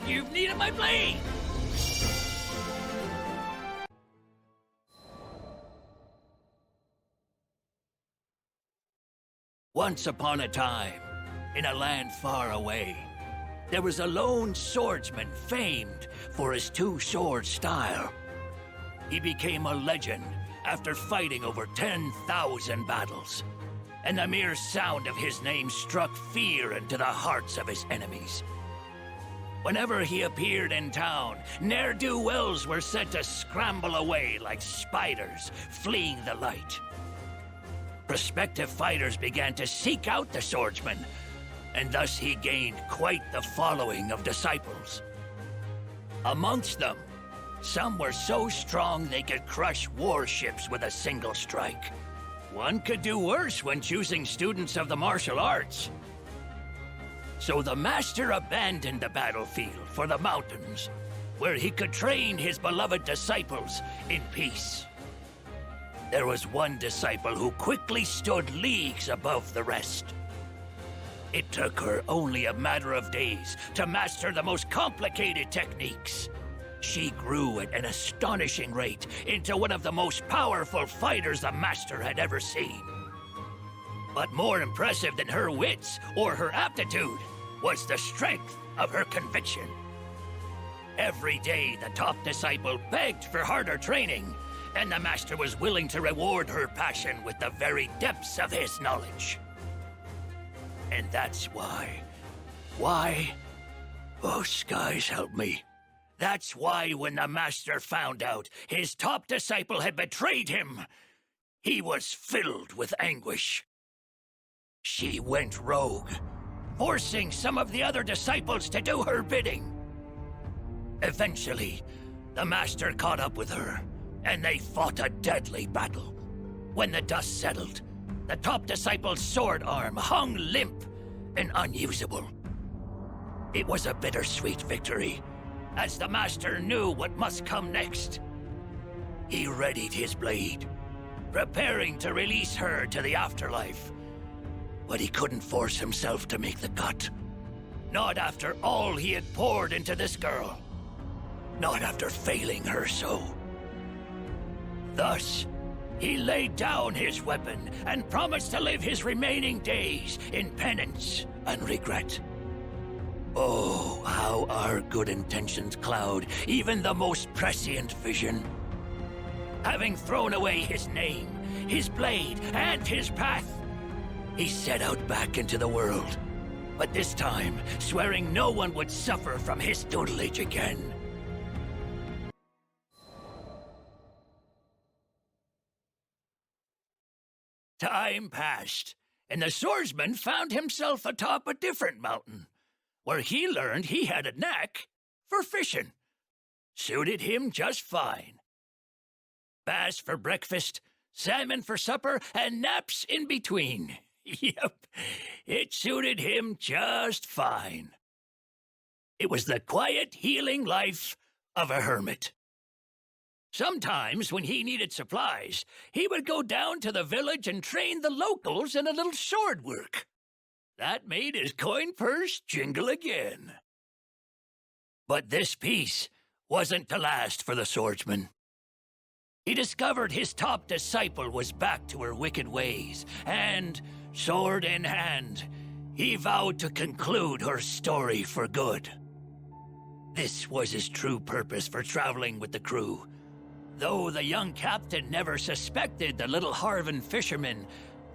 You've needed my blade! Once upon a time, in a land far away, there was a lone swordsman famed for his two-sword style. He became a legend after fighting over 10,000 battles, and the mere sound of his name struck fear into the hearts of his enemies. Whenever he appeared in town, ne'er-do-wells were said to scramble away like spiders fleeing the light. Prospective fighters began to seek out the swordsman, and thus he gained quite the following of disciples. Amongst them, some were so strong they could crush warships with a single strike. One could do worse when choosing students of the martial arts. So the master abandoned the battlefield for the mountains, where he could train his beloved disciples in peace. There was one disciple who quickly stood leagues above the rest. It took her only a matter of days to master the most complicated techniques. She grew at an astonishing rate into one of the most powerful fighters the master had ever seen. But more impressive than her wits or her aptitude was the strength of her conviction. Every day, the top disciple begged for harder training, and the master was willing to reward her passion with the very depths of his knowledge. And that's why... Oh, skies help me. That's why when the master found out his top disciple had betrayed him, he was filled with anguish. She went rogue, forcing some of the other disciples to do her bidding. Eventually, the master caught up with her, and they fought a deadly battle. When the dust settled, the top disciple's sword arm hung limp and unusable. It was a bittersweet victory, as the master knew what must come next. He readied his blade, preparing to release her to the afterlife. But he couldn't force himself to make the cut. Not after all he had poured into this girl. Not after failing her so. Thus, he laid down his weapon and promised to live his remaining days in penance and regret. Oh, how our good intentions cloud even the most prescient vision. Having thrown away his name, his blade, and his path, he set out back into the world, but this time swearing no one would suffer from his tutelage again. Time passed, and the swordsman found himself atop a different mountain, where he learned he had a knack for fishing. Suited him just fine. Bass for breakfast, salmon for supper, and naps in between. Yep, it suited him just fine. It was the quiet, healing life of a hermit. Sometimes, when he needed supplies, he would go down to the village and train the locals in a little sword work. That made his coin purse jingle again. But this peace wasn't to last for the swordsman. He discovered his top disciple was back to her wicked ways, and, sword in hand, he vowed to conclude her story for good. This was his true purpose for traveling with the crew, though the young captain never suspected the little Harvan fisherman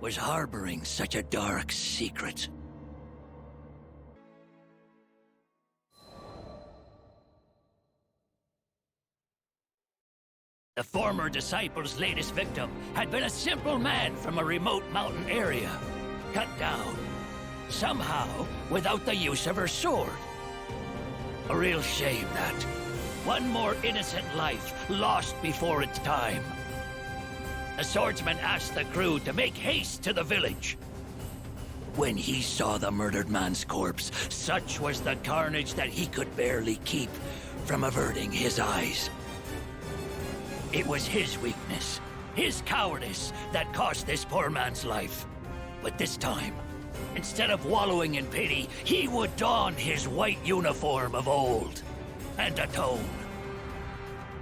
was harboring such a dark secret. The former disciple's latest victim had been a simple man from a remote mountain area, cut down, somehow without the use of her sword. A real shame that. One more innocent life lost before its time. The swordsman asked the crew to make haste to the village. When he saw the murdered man's corpse, such was the carnage that he could barely keep from averting his eyes. It was his weakness, his cowardice, that cost this poor man's life. But this time, Instead of wallowing in pity, he would don his white uniform of old and atone.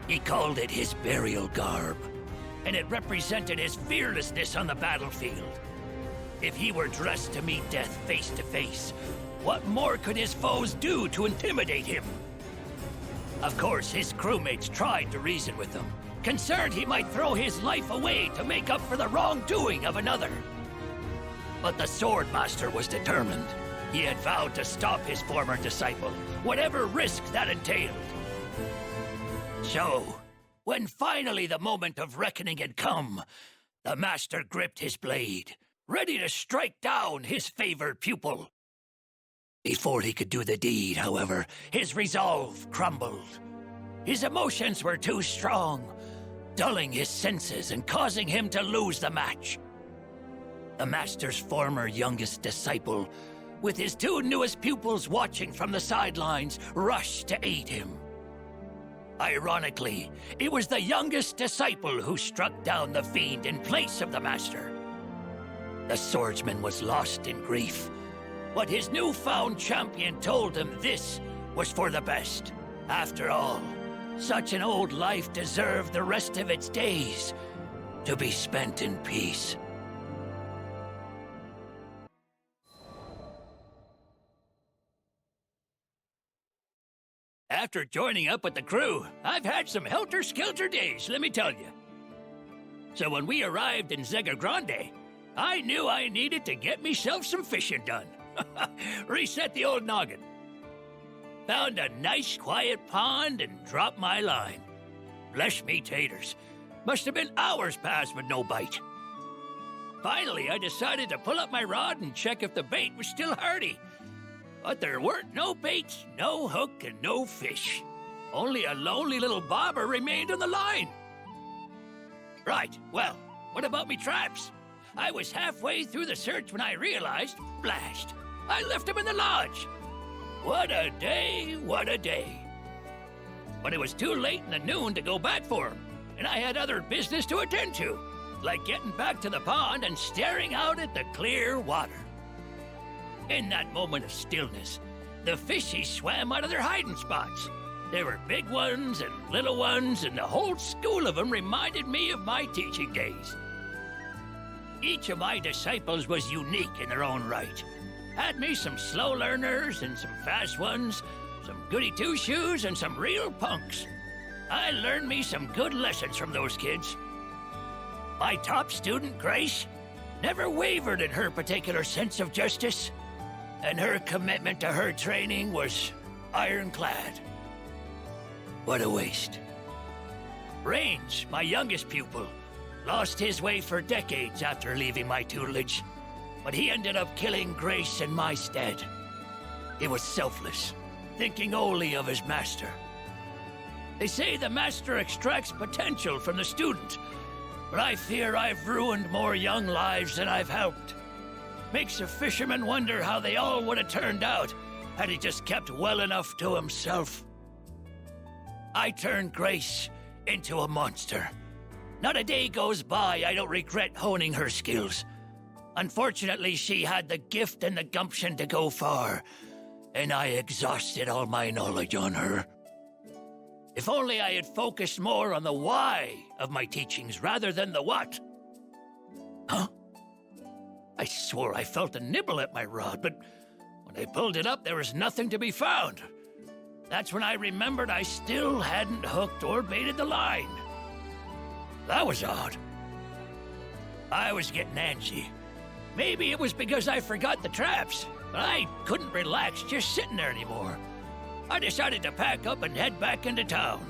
He called it his burial garb, and it represented his fearlessness on the battlefield. If he were dressed to meet death face to face, what more could his foes do to intimidate him? Of course, his crewmates tried to reason with him, concerned he might throw his life away to make up for the wrongdoing of another. But the Swordmaster was determined. He had vowed to stop his former disciple, whatever risk that entailed. So, when finally the moment of reckoning had come, the Master gripped his blade, ready to strike down his favored pupil. Before he could do the deed, however, his resolve crumbled. His emotions were too strong, dulling his senses and causing him to lose the match. The Master's former youngest disciple, with his two newest pupils watching from the sidelines, rushed to aid him. Ironically, it was the youngest disciple who struck down the fiend in place of the Master. The swordsman was lost in grief, but his newfound champion told him this was for the best. After all, such an old life deserved the rest of its days to be spent in peace. After joining up with the crew, I've had some helter-skelter days, let me tell you. So when we arrived in Zega Grande, I knew I needed to get myself some fishing done. Reset the old noggin. Found a nice quiet pond and dropped my line. Bless me taters. Must have been hours past with no bite. Finally, I decided to pull up my rod and check if the bait was still hardy. But there weren't no baits, no hook, and no fish. Only a lonely little bobber remained on the line. Right, well, what about me traps? I was halfway through the search when I realized, blast, I left them in the lodge. What a day, what a day. But it was too late in the noon to go back for them, and I had other business to attend to, like getting back to the pond and staring out at the clear water. In that moment of stillness, the fishies swam out of their hiding spots. There were big ones and little ones, and the whole school of them reminded me of my teaching days. Each of my disciples was unique in their own right. Had me some slow learners and some fast ones, some goody two-shoes and some real punks. I learned me some good lessons from those kids. My top student, Grace, never wavered in her particular sense of justice, and her commitment to her training was ironclad. What a waste. Range, my youngest pupil, lost his way for decades after leaving my tutelage, but he ended up killing Grace in my stead. He was selfless, thinking only of his master. They say the master extracts potential from the student, but I fear I've ruined more young lives than I've helped. Makes a fisherman wonder how they all would have turned out had he just kept well enough to himself. I turned Grace into a monster. Not a day goes by I don't regret honing her skills. Unfortunately, she had the gift and the gumption to go far, and I exhausted all my knowledge on her. If only I had focused more on the why of my teachings rather than the what. Huh? I swore I felt a nibble at my rod, but when I pulled it up, there was nothing to be found. That's when I remembered I still hadn't hooked or baited the line. That was odd. I was getting antsy. Maybe it was because I forgot the traps, but I couldn't relax just sitting there anymore. I decided to pack up and head back into town.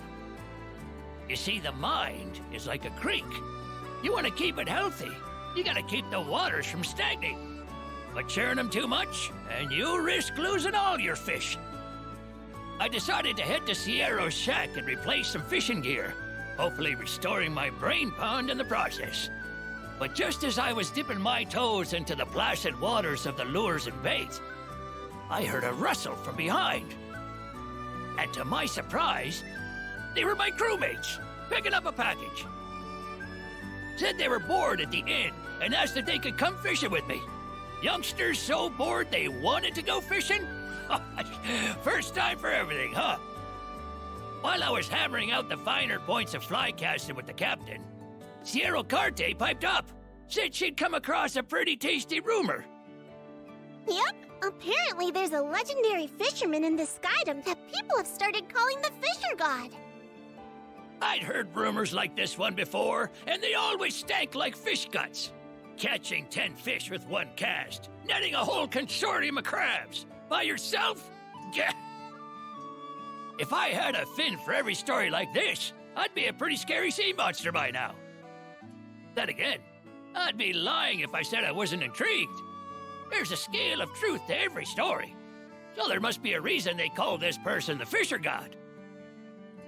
You see, the mind is like a creek. You want to keep it healthy. You gotta keep the waters from stagnating. But churn them too much, and you risk losing all your fish. I decided to head to Sierra's shack and replace some fishing gear, hopefully restoring my brain pond in the process. But just as I was dipping my toes into the placid waters of the lures and baits, I heard a rustle from behind. And to my surprise, they were my crewmates, picking up a package. Said they were bored at the inn and asked if they could come fishing with me. Youngsters so bored they wanted to go fishing? First time for everything, huh? While I was hammering out the finer points of fly casting with the captain, Sierra Carte piped up. Said she'd come across a pretty tasty rumor. Yep, apparently there's a legendary fisherman in this skydom that people have started calling the Fisher God. I'd heard rumors like this one before, and they always stank like fish guts. Catching 10 fish with one cast, netting a whole consortium of crabs. By yourself? Gah! If I had a fin for every story like this, I'd be a pretty scary sea monster by now. Then again, I'd be lying if I said I wasn't intrigued. There's a scale of truth to every story. So there must be a reason they call this person the Fisher God.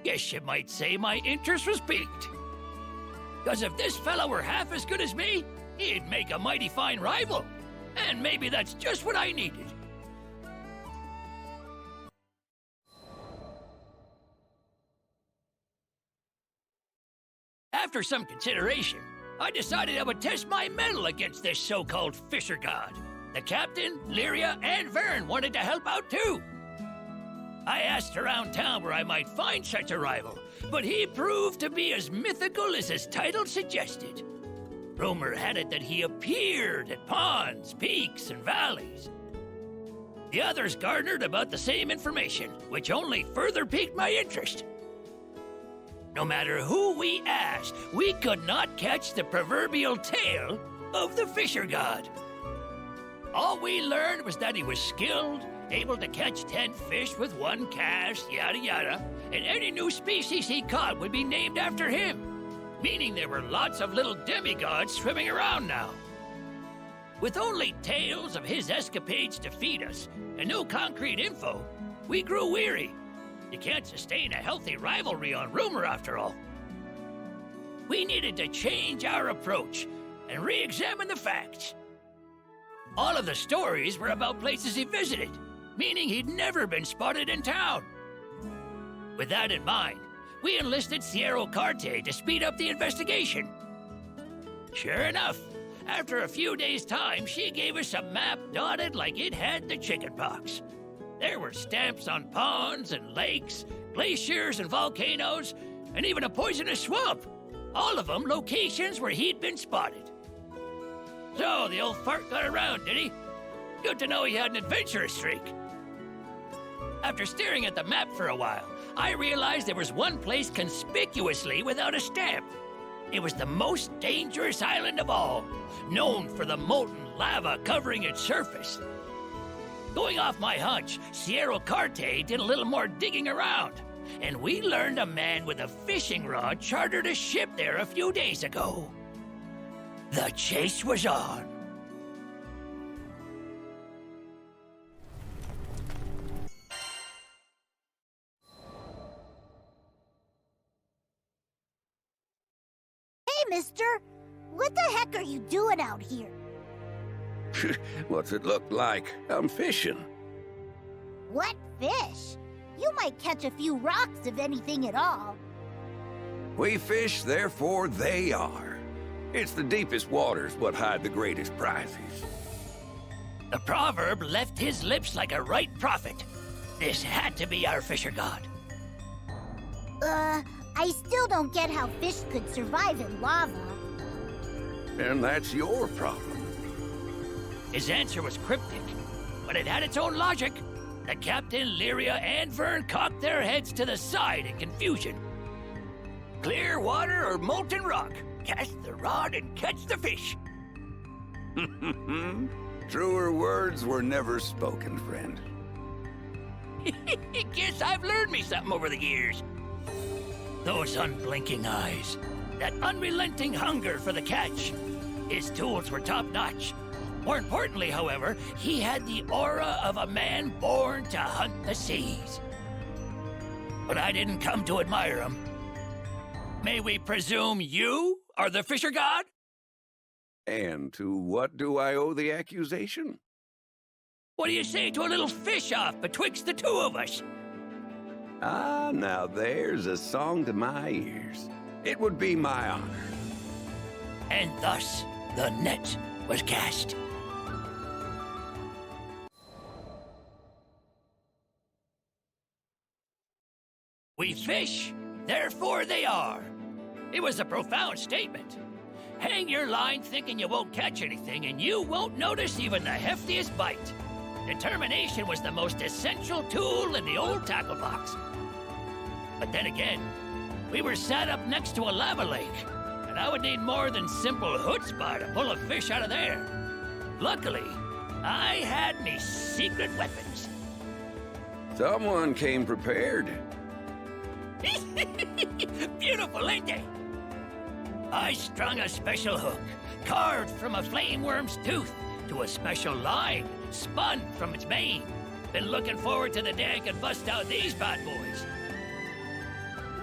Guess you might say my interest was piqued. Because if this fella were half as good as me, he'd make a mighty fine rival. And maybe that's just what I needed. After some consideration, I decided I would test my mettle against this so-called Fisher God. The captain, Lyria, and Vern wanted to help out too. I asked around town where I might find such a rival, but he proved to be as mythical as his title suggested. Rumor had it that he appeared at ponds, peaks, and valleys. The others garnered about the same information, which only further piqued my interest. No matter who we asked, we could not catch the proverbial tail of the Fisher God. All we learned was that he was skilled, able to catch 10 fish with one cast, yada yada, and any new species he caught would be named after him, meaning there were lots of little demigods swimming around now. With only tales of his escapades to feed us, and no concrete info, we grew weary. You can't sustain a healthy rivalry on rumor, after all. We needed to change our approach and re-examine the facts. All of the stories were about places he visited, meaning he'd never been spotted in town. With that in mind, we enlisted Sierra Carte to speed up the investigation. Sure enough, after a few days' time, she gave us a map dotted like it had the chickenpox. There were stamps on ponds and lakes, glaciers and volcanoes, and even a poisonous swamp. All of them locations where he'd been spotted. So the old fart got around, did he? Good to know he had an adventurous streak. After staring at the map for a while, I realized there was one place conspicuously without a stamp. It was the most dangerous island of all, known for the molten lava covering its surface. Going off my hunch, Sierra Carte did a little more digging around, and we learned a man with a fishing rod chartered a ship there a few days ago. The chase was on. Hey, mister! What the heck are you doing out here? What's it look like? I'm fishing. What fish? You might catch a few rocks if anything at all. We fish, therefore they are. It's the deepest waters what hide the greatest prizes. The proverb left his lips like a right prophet. This had to be our Fisher God. I still don't get how fish could survive in lava. And that's your problem. His answer was cryptic, but it had its own logic. The captain, Lyria, and Vern cocked their heads to the side in confusion. Clear water or molten rock? Cast the rod and catch the fish. Truer words were never spoken, friend. Guess I've learned me something over the years. Those unblinking eyes, that unrelenting hunger for the catch. His tools were top-notch. More importantly, however, he had the aura of a man born to hunt the seas. But I didn't come to admire him. May we presume you are the Fisher God? And to what do I owe the accusation? What do you say to a little fish-off betwixt the two of us? Ah, now there's a song to my ears. It would be my honor. And thus, the net was cast. We fish, therefore they are. It was a profound statement. Hang your line thinking you won't catch anything, and you won't notice even the heftiest bite. Determination was the most essential tool in the old tackle box. But then again, we were sat up next to a lava lake, and I would need more than simple chutzpah to pull a fish out of there. Luckily, I had me secret weapons. Someone came prepared. Beautiful, ain't they? I strung a special hook, carved from a flame worm's tooth, to a special line, spun from its mane. Been looking forward to the day I could bust out these bad boys.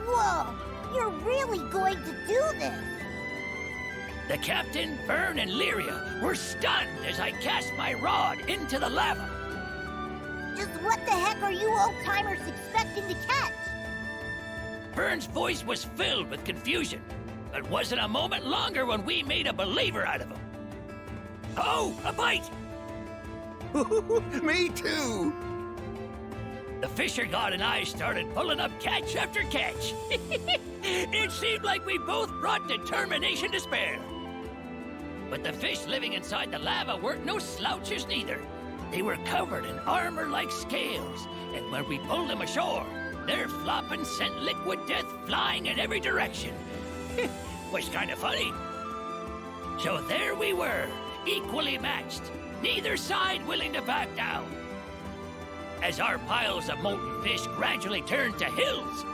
Whoa! You're really going to do this? The captain, Vern, and Lyria were stunned as I cast my rod into the lava. Just what the heck are you old-timers expecting to catch? Vern's voice was filled with confusion. It wasn't a moment longer when we made a believer out of him. Oh, a bite! Me too! The fisher god and I started pulling up catch after catch. It seemed like we both brought determination to spare. But the fish living inside the lava weren't no slouches neither. They were covered in armor-like scales, and when we pulled them ashore, their flopping sent liquid death flying in every direction. Was kind of funny. So there we were, equally matched, neither side willing to back down. As our piles of molten fish gradually turned to hills,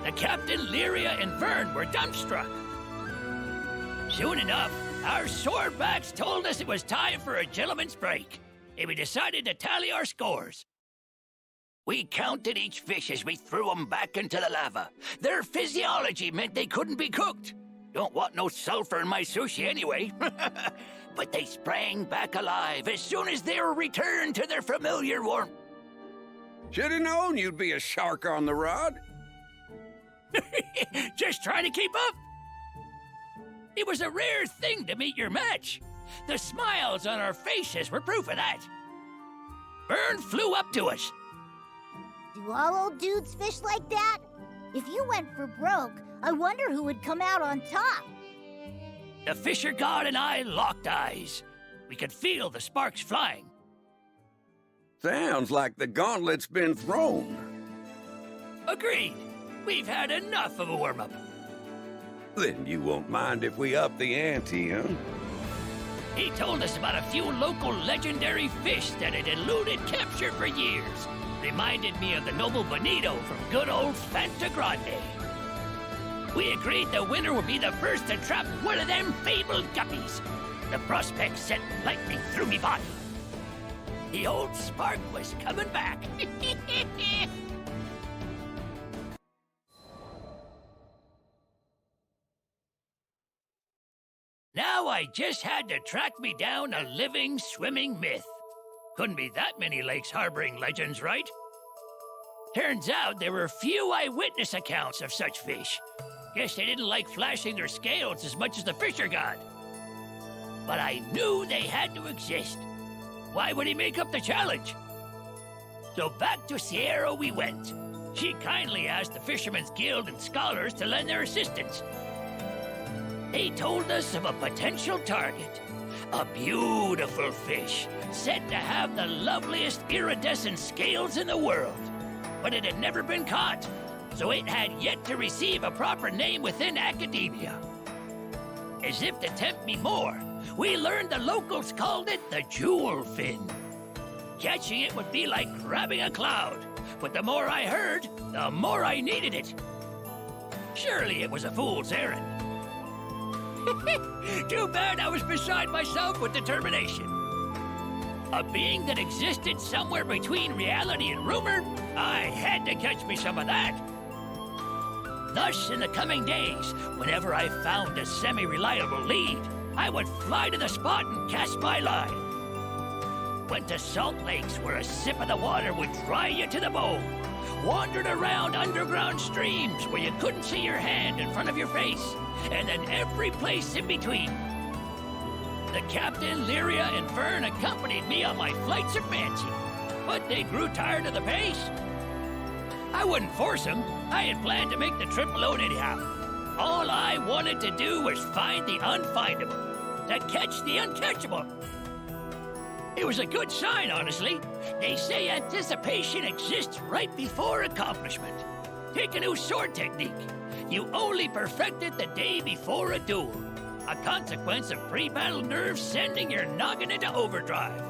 the captain, Lyria, and Vern were dumbstruck. Soon enough, our swordbacks told us it was time for a gentleman's break, and we decided to tally our scores. We counted each fish as we threw them back into the lava. Their physiology meant they couldn't be cooked. Don't want no sulfur in my sushi anyway. But they sprang back alive as soon as they were returned to their familiar warmth. Should've known you'd be a shark on the rod. Just trying to keep up. It was a rare thing to meet your match. The smiles on our faces were proof of that. Vern flew up to us. Do all old dudes fish like that? If you went for broke, I wonder who would come out on top. The fisher god and I locked eyes. We could feel the sparks flying. Sounds like the gauntlet's been thrown. Agreed. We've had enough of a warm-up. Then you won't mind if we up the ante, huh? He told us about a few local legendary fish that had eluded capture for years. Reminded me of the noble bonito from good old Fanta Grande. We agreed the winner would be the first to trap one of them fabled guppies. The prospect sent lightning through me body. The old spark was coming back. Now I just had to track me down a living, swimming myth. Couldn't be that many lakes harboring legends, right? Turns out there were few eyewitness accounts of such fish. Guess they didn't like flashing their scales as much as the fisher god. But I knew they had to exist. Why would he make up the challenge? So back to Sierra we went. She kindly asked the Fishermen's Guild and scholars to lend their assistance. They told us of a potential target. A beautiful fish, said to have the loveliest iridescent scales in the world. But it had never been caught, so it had yet to receive a proper name within academia. As if to tempt me more, we learned the locals called it the jewel fin. Catching it would be like grabbing a cloud, but the more I heard, the more I needed it. Surely it was a fool's errand. Too bad I was beside myself with determination. A being that existed somewhere between reality and rumor, I had to catch me some of that. Thus, in the coming days, whenever I found a semi-reliable lead, I would fly to the spot and cast my line. Went to salt lakes where a sip of the water would dry you to the bone. Wandered around underground streams where you couldn't see your hand in front of your face. And then every place in between. The captain, Lyria, and Vern accompanied me on my flights of fancy, but they grew tired of the pace. I wouldn't force him. I had planned to make the trip alone anyhow. All I wanted to do was find the unfindable, to catch the uncatchable. It was a good sign, honestly. They say anticipation exists right before accomplishment. Take a new sword technique. You only perfect it the day before a duel. A consequence of pre-battle nerves sending your noggin into overdrive.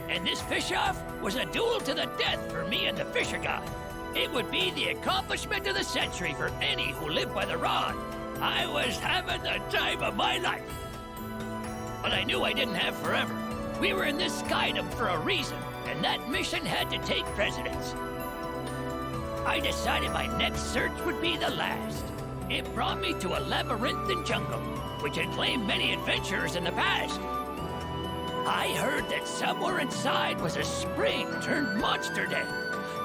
And this fish-off was a duel to the death for me and the Fisher God. It would be the accomplishment of the century for any who lived by the rod. I was having the time of my life. But I knew I didn't have forever. We were in this skydom for a reason, and that mission had to take precedence. I decided my next search would be the last. It brought me to a labyrinthine jungle, which had claimed many adventurers in the past. I heard that somewhere inside was a spring turned monster den.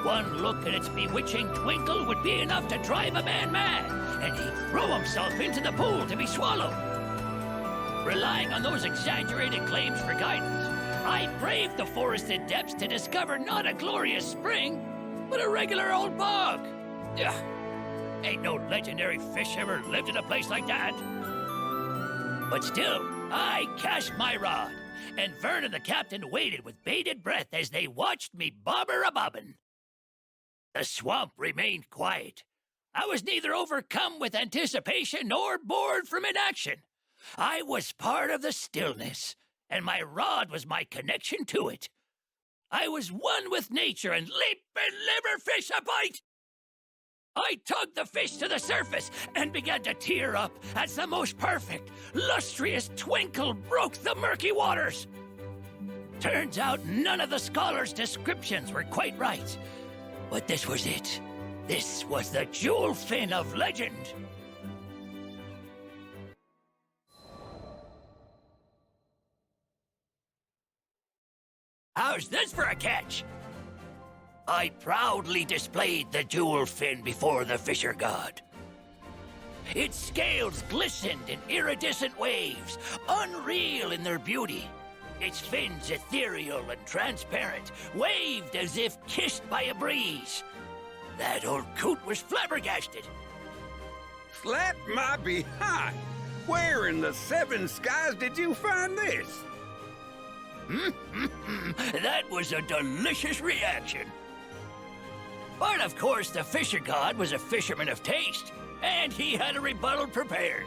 One look at its bewitching twinkle would be enough to drive a man mad, and he'd throw himself into the pool to be swallowed. Relying on those exaggerated claims for guidance, I braved the forested depths to discover not a glorious spring, but a regular old bog. Ugh. Ain't no legendary fish ever lived in a place like that. But still, I cast my rod, and Vern and the captain waited with bated breath as they watched me bobber-a-bobbin'. The swamp remained quiet. I was neither overcome with anticipation nor bored from inaction. I was part of the stillness, and my rod was my connection to it. I was one with nature and leaping liver fish a bite. I tugged the fish to the surface and began to tear up as the most perfect, lustrous twinkle broke the murky waters. Turns out none of the scholars' descriptions were quite right. But this was it. This was the jewel fin of legend. How's this for a catch? I proudly displayed the jewel fin before the Fisher God. Its scales glistened in iridescent waves, unreal in their beauty. Its fins, ethereal and transparent, waved as if kissed by a breeze. That old coot was flabbergasted. Slap my behind! Where in the seven skies did you find this? That was a delicious reaction. But of course, the Fisher God was a fisherman of taste, and he had a rebuttal prepared.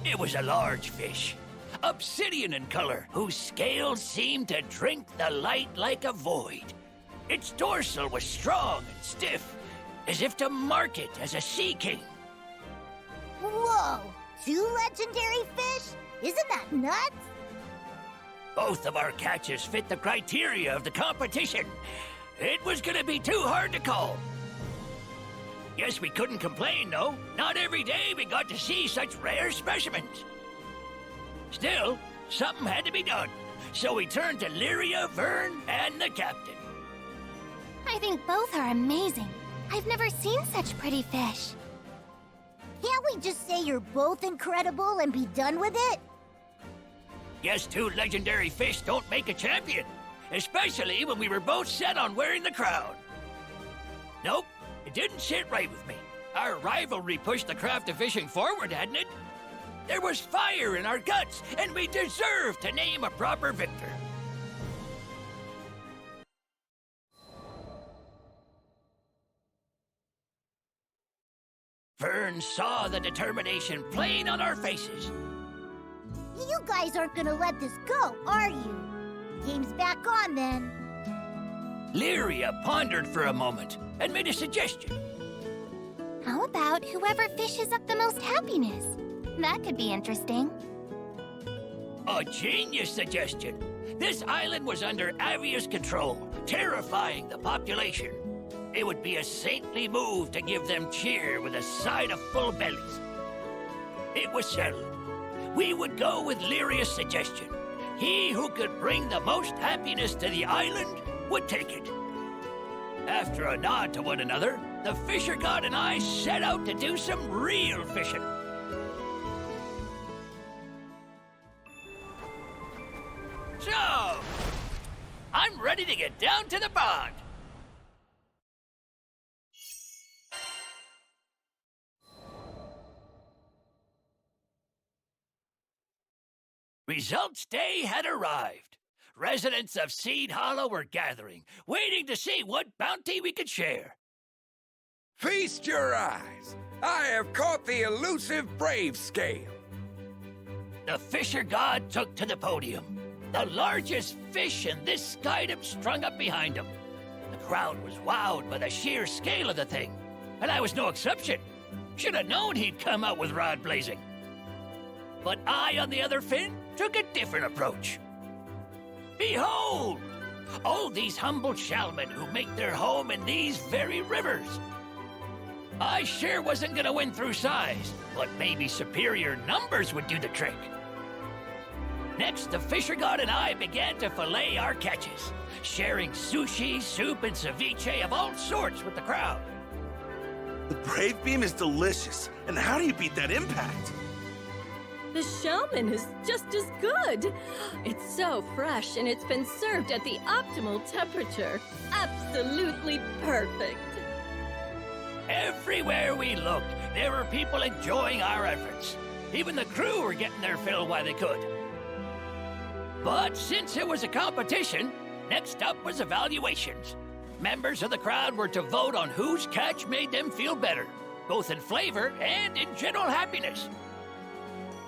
It was a large fish, obsidian in color, whose scales seemed to drink the light like a void. Its dorsal was strong and stiff, as if to mark it as a sea king. Whoa! 2 legendary fish? Isn't that nuts? Both of our catches fit the criteria of the competition. It was gonna be too hard to call. Guess we couldn't complain, though. Not every day we got to see such rare specimens. Still, something had to be done, so we turned to Lyria, Vern, and the captain. I think both are amazing. I've never seen such pretty fish. Can't we just say you're both incredible and be done with it? Guess 2 legendary fish don't make a champion, especially when we were both set on wearing the crown. Nope, it didn't sit right with me. Our rivalry pushed the craft of fishing forward, hadn't it? There was fire in our guts, and we deserved to name a proper victor. Vern saw the determination plain on our faces. You guys aren't gonna let this go, are you? Game's back on, then. Lyria pondered for a moment and made a suggestion. How about whoever fishes up the most happiness? That could be interesting. A genius suggestion. This island was under Avia's control, terrifying the population. It would be a saintly move to give them cheer with a side of full bellies. It was settled. We would go with Lyria's suggestion. He who could bring the most happiness to the island would take it. After a nod to one another, the Fisher God and I set out to do some real fishing. So, I'm ready to get down to the pond. Results day had arrived. Residents of Seed Hollow were gathering, waiting to see what bounty we could share. Feast your eyes! I have caught the elusive brave scale. The Fisher God took to the podium. The largest fish in this skydom strung up behind him. The crowd was wowed by the sheer scale of the thing, and I was no exception. Should have known he'd come out with rod blazing. But I, on the other fin, took a different approach. Behold! All these humble shalmen who make their home in these very rivers. I sure wasn't gonna win through size, but maybe superior numbers would do the trick. Next, the Fisher God and I began to fillet our catches, sharing sushi, soup, and ceviche of all sorts with the crowd. The Brave Beam is delicious. And how do you beat that impact? The shaman is just as good. It's so fresh and it's been served at the optimal temperature. Absolutely perfect. Everywhere we looked, there were people enjoying our efforts. Even the crew were getting their fill while they could. But since it was a competition, next up was evaluations. Members of the crowd were to vote on whose catch made them feel better, both in flavor and in general happiness.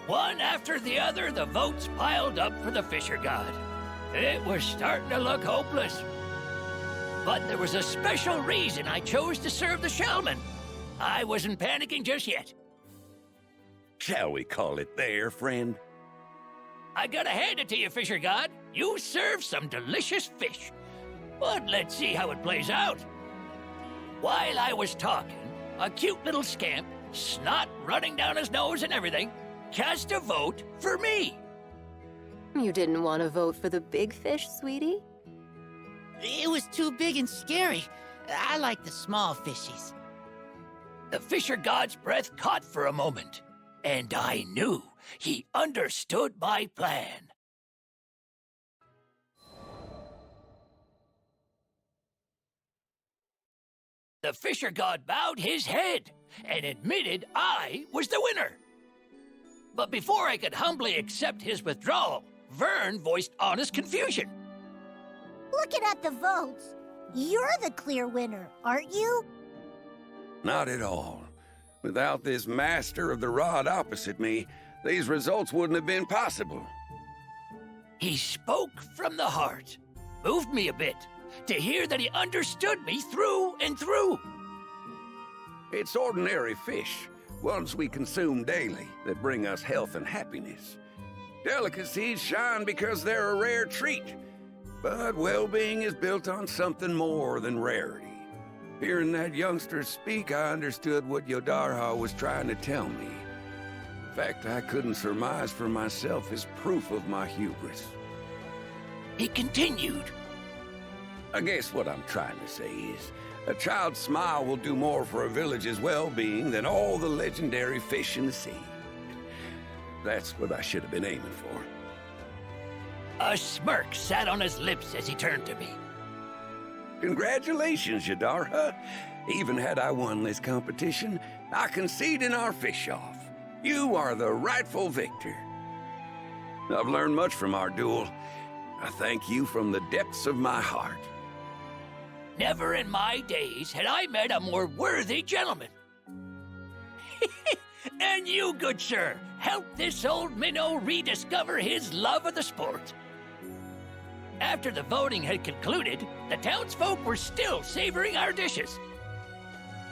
One after the other, the votes piled up for the Fisher God. It was starting to look hopeless. But there was a special reason I chose to serve the Shellman. I wasn't panicking just yet. Shall we call it there, friend? I gotta hand it to you, Fisher God. You serve some delicious fish. But let's see how it plays out. While I was talking, a cute little scamp, snot running down his nose and everything, cast a vote for me. You didn't want to vote for the big fish, sweetie? It was too big and scary. I like the small fishies. The Fisher God's breath caught for a moment, and I knew he understood my plan. The Fisher God bowed his head and admitted I was the winner. But before I could humbly accept his withdrawal, Vern voiced honest confusion. Looking at the votes, you're the clear winner, aren't you? Not at all. Without this master of the rod opposite me, these results wouldn't have been possible. He spoke from the heart. Moved me a bit to hear that he understood me through and through. It's ordinary fish, ones we consume daily, that bring us health and happiness. Delicacies shine because they're a rare treat, but well-being is built on something more than rarity. Hearing that youngster speak, I understood what Yodarha was trying to tell me. In fact, I couldn't surmise for myself his proof of my hubris. He continued. I guess what I'm trying to say is, a child's smile will do more for a village's well-being than all the legendary fish in the sea. That's what I should have been aiming for. A smirk sat on his lips as he turned to me. Congratulations, Yodarha. Even had I won this competition, I concede in our fish-off. You are the rightful victor. I've learned much from our duel. I thank you from the depths of my heart. Never in my days had I met a more worthy gentleman. And you, good sir, helped this old minnow rediscover his love of the sport. After the voting had concluded, the townsfolk were still savoring our dishes.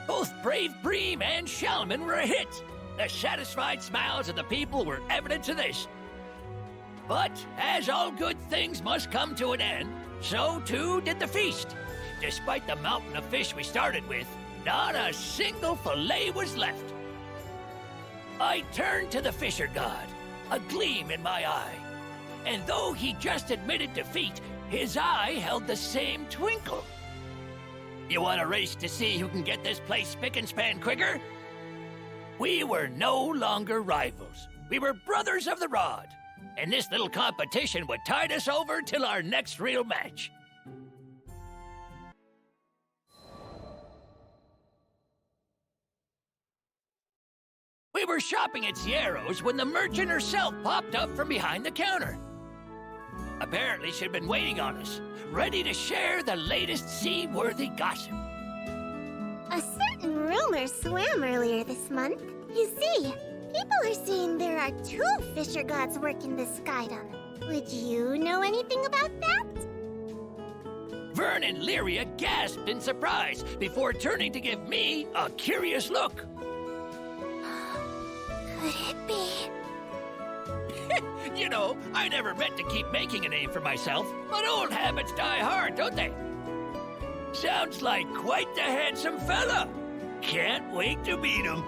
Both Brave Bream and Shalman were a hit. The satisfied smiles of the people were evidence of this. But as all good things must come to an end, so too did the feast. Despite the mountain of fish we started with, not a single fillet was left. I turned to the Fisher God, a gleam in my eye. And though he just admitted defeat, his eye held the same twinkle. You want a race to see who can get this place spick and span quicker? We were no longer rivals. We were brothers of the rod. And this little competition would tide us over till our next real match. We were shopping at Sierra's when the merchant herself popped up from behind the counter. Apparently, she'd been waiting on us, ready to share the latest seaworthy gossip. A certain rumor swam earlier this month. You see, people are saying there are 2 fisher gods working this skydom. Would you know anything about that? Vern and Lyria gasped in surprise before turning to give me a curious look. Could it be? You know, I never meant to keep making a name for myself, but old habits die hard, don't they? Sounds like quite the handsome fella. Can't wait to meet him.